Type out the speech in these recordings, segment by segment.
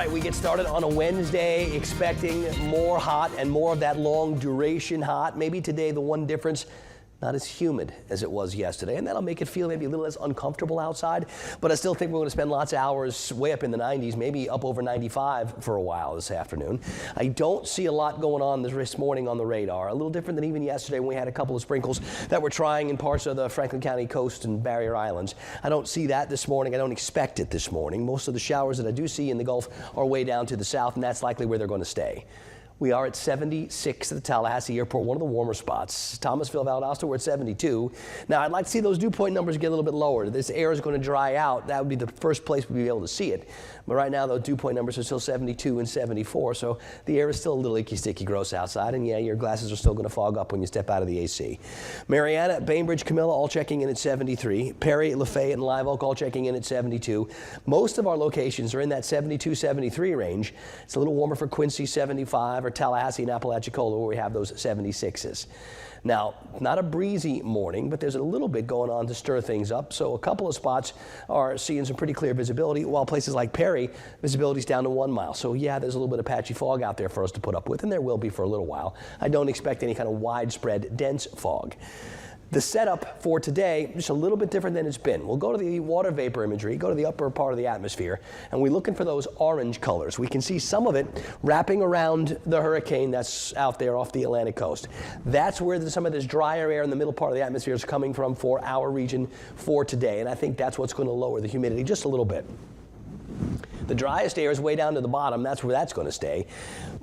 right, we get started on a Wednesday expecting more hot and more of that long duration hot. Maybe today the one difference, not as humid as it was yesterday, and that'll make it feel maybe a little less uncomfortable outside. But I still think we're going to spend lots of hours way up in the 90s, maybe up over 95 for a while this afternoon. I don't see a lot going on this morning on the radar. A little different than even yesterday when we had a couple of sprinkles that we're trying in parts of the Franklin County coast and Barrier Islands. I don't see that this morning. I don't expect it this morning. Most of the showers that I do see in the Gulf are way down to the south, and that's likely where they're going to stay. We are at 76 at the Tallahassee Airport, one of the warmer spots. Thomasville, Valdosta, we're at 72. Now, I'd like to see those dew point numbers get a little bit lower. This air is going to dry out. That would be the first place we'd be able to see it. But right now, those dew point numbers are still 72 and 74, so the air is still a little icky, sticky, gross outside. And yeah, your glasses are still going to fog up when you step out of the AC. Marietta, Bainbridge, Camilla, all checking in at 73. Perry, Lafayette, and Live Oak all checking in at 72. Most of our locations are in that 72, 73 range. It's a little warmer for Quincy, 75, or Tallahassee and Apalachicola, where we have those 76s. Now, not a breezy morning, but there's a little bit going on to stir things up. So a couple of spots are seeing some pretty clear visibility, while places like Perry, visibility's down to 1 mile. So yeah, there's a little bit of patchy fog out there for us to put up with, and there will be for a little while. I don't expect any kind of widespread dense fog. The setup for today, just a little bit different than it's been. We'll go to the water vapor imagery, go to the upper part of the atmosphere, and we're looking for those orange colors. We can see some of it wrapping around the hurricane that's out there off the Atlantic coast. That's where some of this drier air in the middle part of the atmosphere is coming from for our region for today, and I think that's what's going to lower the humidity just a little bit. The driest air is way down to the bottom. That's where that's going to stay.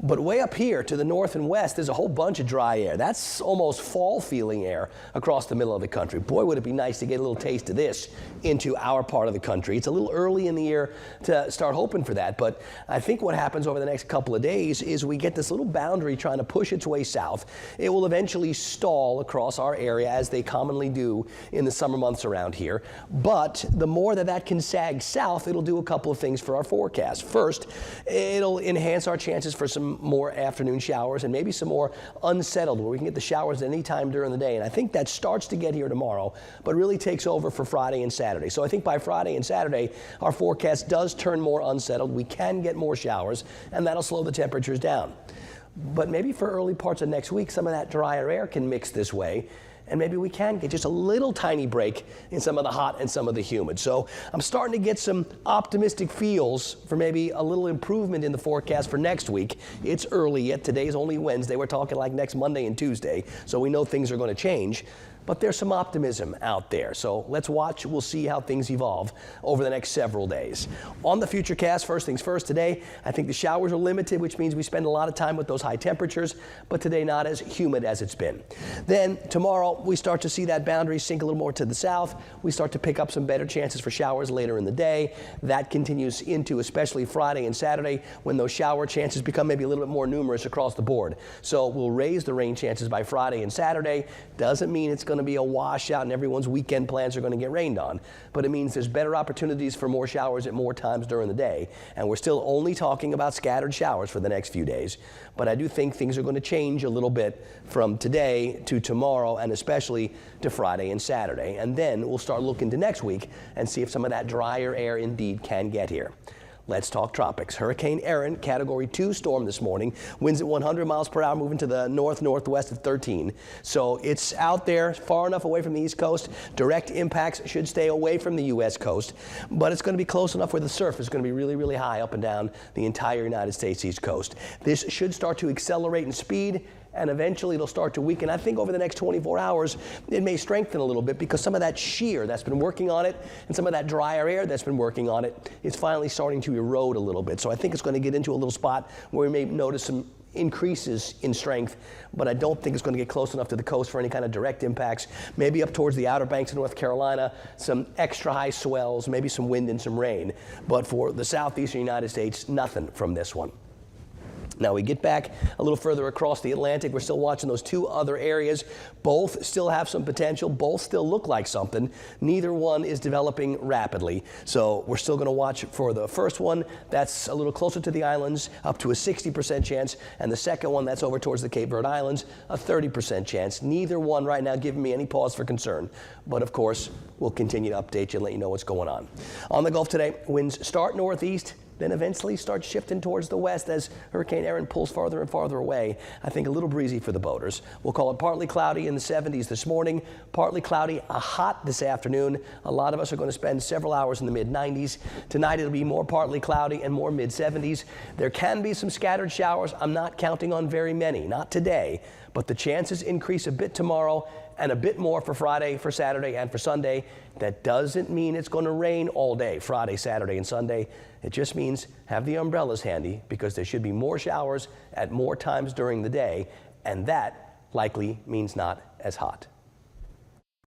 But way up here to the north and west, there's a whole bunch of dry air. That's almost fall-feeling air across the middle of the country. Boy, would it be nice to get a little taste of this into our part of the country. It's a little early in the year to start hoping for that, but I think what happens over the next couple of days is we get this little boundary trying to push its way south. It will eventually stall across our area, as they commonly do in the summer months around here. But the more that can sag south, it'll do a couple of things for our forecast. First, it'll enhance our chances for some more afternoon showers and maybe some more unsettled, where we can get the showers at any time during the day. And I think that starts to get here tomorrow, but really takes over for Friday and Saturday. So I think by Friday and Saturday, our forecast does turn more unsettled. We can get more showers, and that'll slow the temperatures down. But maybe for early parts of next week, some of that drier air can mix this way, and maybe we can get just a little tiny break in some of the hot and some of the humid. So I'm starting to get some optimistic feels for maybe a little improvement in the forecast for next week. It's early yet. Today's only Wednesday. We're talking like next Monday and Tuesday, so we know things are going to change. But there's some optimism out there. So let's watch. We'll see how things evolve over the next several days. On the Futurecast, first things first, today, I think the showers are limited, which means we spend a lot of time with those high temperatures, but today not as humid as it's been. Then tomorrow, we start to see that boundary sink a little more to the south. We start to pick up some better chances for showers later in the day. That continues into especially Friday and Saturday, when those shower chances become maybe a little bit more numerous across the board. So we'll raise the rain chances by Friday and Saturday. Doesn't mean it's going to be a washout and everyone's weekend plans are going to get rained on, but it means there's better opportunities for more showers at more times during the day. And we're still only talking about scattered showers for the next few days. But I do think things are going to change a little bit from today to tomorrow, and especially to Friday and Saturday. And then we'll start looking to next week and see if some of that drier air indeed can get here. Let's talk tropics. Hurricane Erin, Category 2 storm this morning. Winds at 100 miles per hour, moving to the north-northwest at 13. So it's out there far enough away from the East Coast. Direct impacts should stay away from the U.S. coast, but it's going to be close enough where the surf is going to be really, really high up and down the entire United States East Coast. This should start to accelerate in speed, and eventually it'll start to weaken. I think over the next 24 hours, it may strengthen a little bit, because some of that shear that's been working on it and some of that drier air that's been working on it is finally starting to erode a little bit. So I think it's going to get into a little spot where we may notice some increases in strength, but I don't think it's going to get close enough to the coast for any kind of direct impacts. Maybe up towards the Outer Banks of North Carolina, some extra high swells, maybe some wind and some rain. But for the southeastern United States, nothing from this one. Now we get back a little further across the Atlantic. We're still watching those two other areas. Both still have some potential. Both still look like something. Neither one is developing rapidly. So we're still going to watch for the first one. That's a little closer to the islands, up to a 60% chance. And the second one, that's over towards the Cape Verde Islands, a 30% chance. Neither one right now giving me any pause for concern. But of course, we'll continue to update you and let you know what's going on. On the Gulf today, winds start northeast, then eventually start shifting towards the west as Hurricane Erin pulls farther and farther away. I think a little breezy for the boaters. We'll call it partly cloudy in the 70s this morning, partly cloudy, hot this afternoon. A lot of us are going to spend several hours in the mid-90s. Tonight it'll be more partly cloudy and more mid-70s. There can be some scattered showers. I'm not counting on very many, not today, but the chances increase a bit tomorrow and a bit more for Friday, for Saturday, and for Sunday. That doesn't mean it's going to rain all day, Friday, Saturday, and Sunday. It just means have the umbrellas handy, because there should be more showers at more times during the day, and that likely means not as hot.